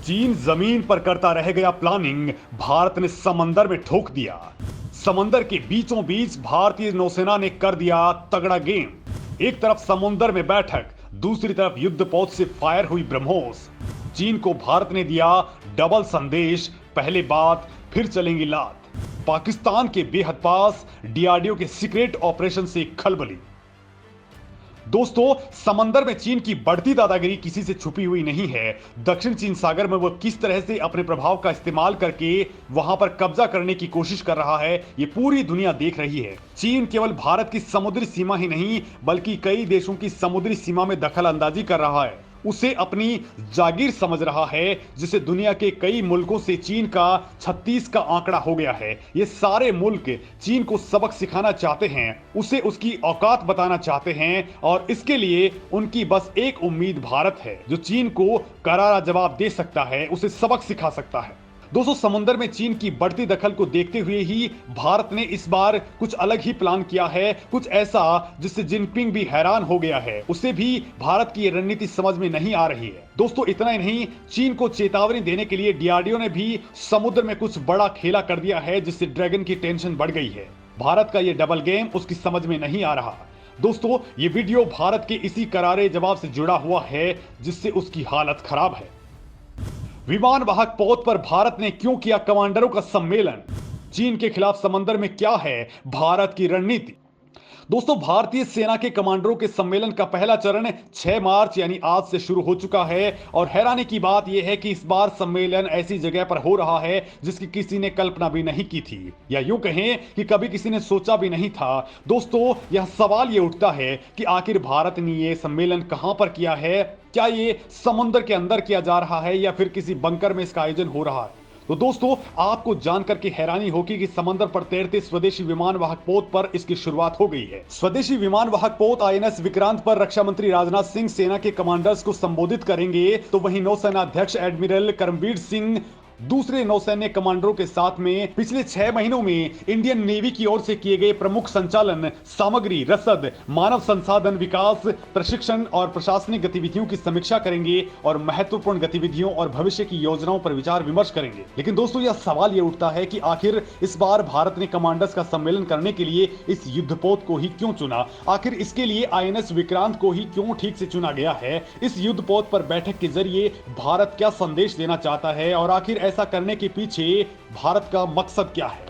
चीन जमीन पर करता रह गया प्लानिंग, भारत ने समंदर में ठोक दिया। समंदर के बीचों बीच भारतीय नौसेना ने कर दिया तगड़ा गेम। एक तरफ समुद्र में बैठक, दूसरी तरफ युद्धपोत से फायर हुई ब्रह्मोस। चीन को भारत ने दिया डबल संदेश, पहले बात फिर चलेंगी लात। पाकिस्तान के बेहद पास डीआरडीओ के सीक्रेट ऑपरेशन से खलबली। दोस्तों, समंदर में चीन की बढ़ती दादागिरी किसी से छुपी हुई नहीं है। दक्षिण चीन सागर में वो किस तरह से अपने प्रभाव का इस्तेमाल करके वहां पर कब्जा करने की कोशिश कर रहा है, ये पूरी दुनिया देख रही है। चीन केवल भारत की समुद्री सीमा ही नहीं बल्कि कई देशों की समुद्री सीमा में दखल अंदाजी कर रहा है। उसे अपनी जागीर समझ रहा है, जिसे दुनिया के कई मुल्कों से चीन का 36 का आंकड़ा हो गया है। ये सारे मुल्क चीन को सबक सिखाना चाहते हैं, उसे उसकी औकात बताना चाहते हैं और इसके लिए उनकी बस एक उम्मीद भारत है, जो चीन को करारा जवाब दे सकता है, उसे सबक सिखा सकता है। दोस्तों, समुद्र में चीन की बढ़ती दखल को देखते हुए ही भारत ने इस बार कुछ अलग ही प्लान किया है, कुछ ऐसा जिससे जिनपिंग भी हैरान हो गया है। उसे भी भारत की रणनीति समझ में नहीं आ रही है। दोस्तों, इतना ही नहीं, चीन को चेतावनी देने के लिए डीआरडीओ ने भी समुद्र में कुछ बड़ा खेला कर दिया है, जिससे ड्रैगन की टेंशन बढ़ गई है। भारत का यह डबल गेम उसकी समझ में नहीं आ रहा। दोस्तों, ये वीडियो भारत के इसी करारे जवाब से जुड़ा हुआ है, जिससे उसकी हालत खराब है। विमान वाहक पोत पर भारत ने क्यों किया कमांडरों का सम्मेलन? चीन के खिलाफ समंदर में क्या है भारत की रणनीति? दोस्तों, भारतीय सेना के कमांडरों के सम्मेलन का पहला चरण 6 मार्च यानी आज से शुरू हो चुका है और हैरानी की बात यह है कि इस बार सम्मेलन ऐसी जगह पर हो रहा है जिसकी किसी ने कल्पना भी नहीं की थी, या यूं कहें कि कभी किसी ने सोचा भी नहीं था। दोस्तों, यह सवाल यह उठता है कि आखिर भारत ने यह सम्मेलन कहां पर किया है? क्या ये समुद्र के अंदर किया जा रहा है या फिर किसी बंकर में इसका आयोजन हो रहा है? तो दोस्तों, आपको जानकर के हैरानी होगी कि समंदर पर तैरते स्वदेशी विमान वाहक पोत पर इसकी शुरुआत हो गई है। स्वदेशी विमान वाहक पोत आईएनएस विक्रांत पर रक्षा मंत्री राजनाथ सिंह सेना के कमांडर्स को संबोधित करेंगे, तो वहीं नौसेना अध्यक्ष एडमिरल करमबीर सिंह दूसरे नौसैन्य कमांडरों के साथ में पिछले 6 महीनों में इंडियन नेवी की ओर से किए गए प्रमुख संचालन, सामग्री, रसद, मानव संसाधन विकास, प्रशिक्षण और प्रशासनिक गतिविधियों की समीक्षा करेंगे और महत्वपूर्ण गतिविधियों और भविष्य की योजनाओं पर विचार विमर्श करेंगे। लेकिन दोस्तों, यह सवाल यह उठता है कि आखिर इस बार भारत ने कमांडर्स का सम्मेलन करने के लिए इस युद्धपोत को ही क्यों चुना? आखिर इसके लिए आईएनएस विक्रांत को ही क्यों ठीक से चुना गया है? इस युद्धपोत पर बैठक के जरिए भारत क्या संदेश देना चाहता है और आखिर ऐसा करने के पीछे भारत का मकसद क्या है?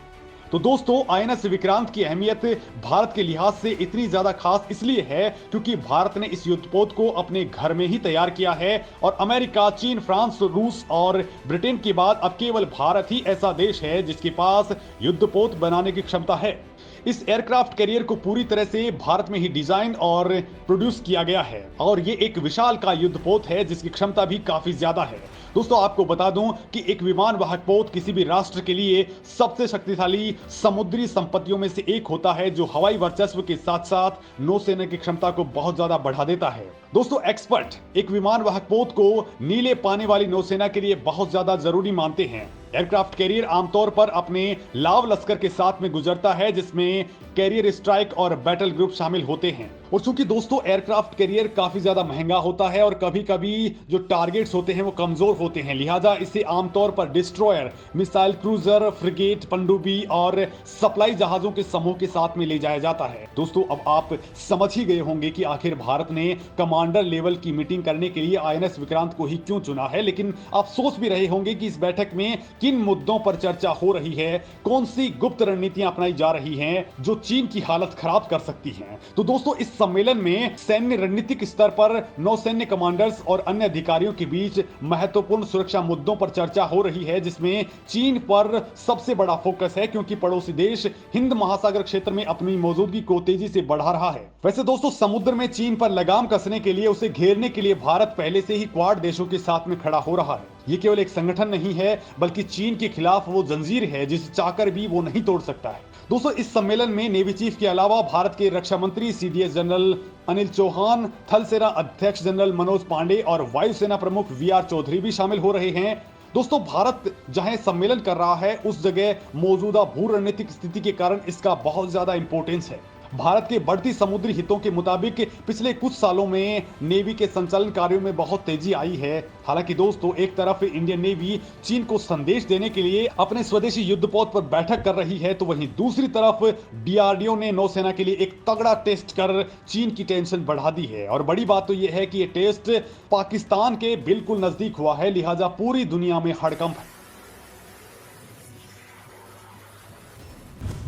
तो दोस्तों, आईएनएस विक्रांत की अहमियत भारत के लिहाज से इतनी ज्यादा खास इसलिए है क्योंकि भारत ने इस युद्धपोत को अपने घर में ही तैयार किया है और अमेरिका, चीन, फ्रांस, रूस और ब्रिटेन के बाद अब केवल भारत ही ऐसा देश है जिसके पास युद्धपोत बनाने की क्षमता है। इस एयरक्राफ्ट कैरियर को पूरी तरह से भारत में ही डिजाइन और प्रोड्यूस किया गया है और ये एक विशाल का युद्धपोत है जिसकी क्षमता भी काफी ज्यादा है। दोस्तों, आपको बता दूं कि एक विमान वाहक पोत किसी भी राष्ट्र के लिए सबसे शक्तिशाली समुद्री संपत्तियों में से एक होता है, जो हवाई वर्चस्व के साथ साथ नौसेना की क्षमता को बहुत ज्यादा बढ़ा देता है। दोस्तों, एक्सपर्ट एक विमान वाहक पोत को नीले पानी वाली नौसेना के लिए बहुत ज्यादा जरूरी मानते हैं। एयरक्राफ्ट कैरियर आमतौर पर अपने लाव लश्कर के साथ में गुजरता है, जिसमें कैरियर स्ट्राइक और बैटल ग्रुप शामिल होते हैं। और चूंकि दोस्तों एयरक्राफ्ट कैरियर काफी ज्यादा महंगा होता है और कभी कभी जो टारगेट्स होते हैं वो कमजोर होते हैं, लिहाजा इसे आमतौर पर डिस्ट्रॉयर, मिसाइल क्रूजर, फ्रिगेट, पनडुब्बी और सप्लाई जहाजों के समूह के साथ में ले जाया जाता है। दोस्तों, अब आप समझ ही गए होंगे कि आखिर भारत ने कमांडर लेवल की मीटिंग करने के लिए आईएनएस विक्रांत को ही क्यों चुना है। लेकिन आप सोच भी रहे होंगे कि इस बैठक में किन मुद्दों पर चर्चा हो रही है, कौन सी गुप्त रणनीतियां अपनाई जा रही हैं जो चीन की हालत खराब कर सकती हैं। तो दोस्तों, इस सम्मेलन में सैन्य रणनीतिक स्तर पर नौसैन्य कमांडर्स और अन्य अधिकारियों के बीच महत्वपूर्ण सुरक्षा मुद्दों पर चर्चा हो रही है, जिसमें चीन पर सबसे बड़ा फोकस है क्योंकि पड़ोसी देश हिंद महासागर क्षेत्र में अपनी मौजूदगी को तेजी से बढ़ा रहा है। वैसे दोस्तों, समुद्र में चीन पर लगाम कसने के लिए, उसे घेरने के लिए भारत पहले से ही क्वाड देशों के साथ में खड़ा हो रहा है। ये केवल एक संगठन नहीं है बल्कि चीन के खिलाफ वो जंजीर है जिसे चाहकर भी वो नहीं तोड़ सकता है। दोस्तों, इस सम्मेलन में नेवी चीफ के अलावा भारत के रक्षा मंत्री सीडीएस जनरल अनिल चौहान, थल सेना अध्यक्ष जनरल मनोज पांडे और वायुसेना प्रमुख वीआर चौधरी भी शामिल हो रहे हैं। दोस्तों, भारत जहां सम्मेलन कर रहा है उस जगह मौजूदा भू रणनीतिक स्थिति के कारण इसका बहुत ज्यादा इंपॉर्टेंस है। भारत के बढ़ती समुद्री हितों के मुताबिक पिछले कुछ सालों में नेवी के संचालन कार्यों में बहुत तेजी आई है। हालांकि दोस्तों, एक तरफ इंडियन नेवी चीन को संदेश देने के लिए अपने स्वदेशी युद्धपोत पर बैठक कर रही है, तो वहीं दूसरी तरफ डीआरडीओ ने नौसेना के लिए एक तगड़ा टेस्ट कर चीन की टेंशन बढ़ा दी है। और बड़ी बात तो यह है कि यह टेस्ट पाकिस्तान के बिल्कुल नजदीक हुआ है, लिहाजा पूरी दुनिया में हड़कंप है।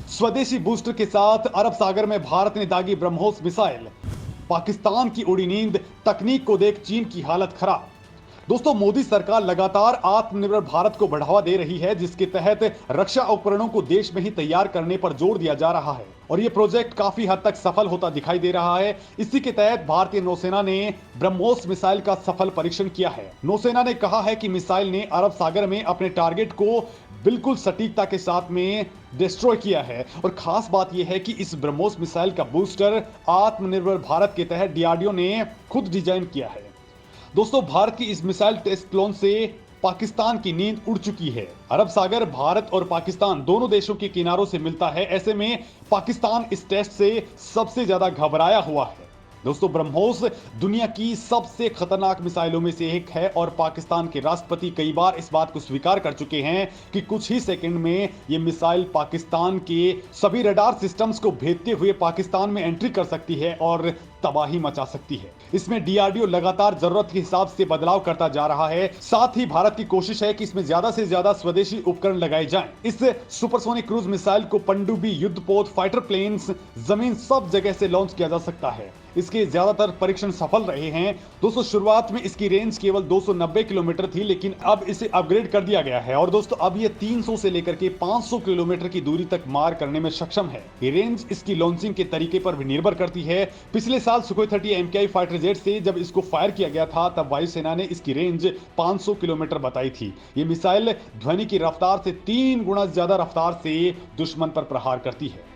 स्वदेशी बूस्टर के साथ अरब सागर में भारत ने दागी ब्रह्मोस मिसाइल, पाकिस्तान की उड़ी नींद, तकनीक को देख चीन की हालत खराब। दोस्तों, मोदी सरकार लगातार आत्मनिर्भर भारत को बढ़ावा दे रही है, जिसके तहत रक्षा उपकरणों को देश में ही तैयार करने पर जोर दिया जा रहा है और यह प्रोजेक्ट काफी हद तक सफल होता दिखाई दे रहा है। इसी के तहत भारतीय नौसेना ने ब्रह्मोस मिसाइल का सफल परीक्षण किया है। नौसेना ने कहा है कि मिसाइल ने अरब सागर में अपने टारगेट को बिल्कुल सटीकता के साथ में डिस्ट्रॉय किया है। और खास बात यह है कि इस ब्रह्मोस मिसाइल का बूस्टर आत्मनिर्भर भारत के तहत डीआरडीओ ने खुद डिजाइन किया है। दोस्तों, भारत की इस मिसाइल टेस्ट लॉन्च से पाकिस्तान की नींद उड़ चुकी है। अरब सागर भारत और पाकिस्तान दोनों देशों के किनारों से मिलता है। ऐसे में पाकिस्तान इस टेस्ट से सबसे ज्यादा घबराया हुआ है। दोस्तों, ब्रह्मोस दुनिया की सबसे खतरनाक मिसाइलों में से एक है और पाकिस्तान के राष्ट्रपति कई बार इस बात को स्वीकार कर चुके हैं कि कुछ ही सेकंड में यह मिसाइल पाकिस्तान के सभी रडार सिस्टम्स को भेदते हुए पाकिस्तान में एंट्री कर सकती है और तबाही मचा सकती है। इसमें डीआरडीओ लगातार जरूरत के हिसाब से बदलाव करता जा रहा है। साथ ही भारत की कोशिश है कि इसमें ज्यादा से ज्यादा स्वदेशी उपकरण लगाए जाएं। इस सुपरसोनिक क्रूज मिसाइल को पनडुब्बी, युद्धपोत, फाइटर प्लेन्स, जमीन सब जगह से लॉन्च किया जा सकता है। इसके ज्यादातर परीक्षण सफल रहे हैं। दोस्तों, शुरुआत में इसकी रेंज केवल 290 किलोमीटर थी, लेकिन अब इसे अपग्रेड कर दिया गया है और दोस्तों अब ये 300 से लेकर के 500 किलोमीटर की दूरी तक मार करने में सक्षम है। ये रेंज इसकी लॉन्चिंग के तरीके पर भी निर्भर करती है। पिछले साल सुखोई 30 MKI फाइटर जेट से जब इसको फायर किया गया था, तब वायुसेना ने इसकी रेंज 500 किलोमीटर बताई थी। ये मिसाइल ध्वनि की रफ्तार से 3 गुना ज्यादा रफ्तार से दुश्मन पर प्रहार करती है।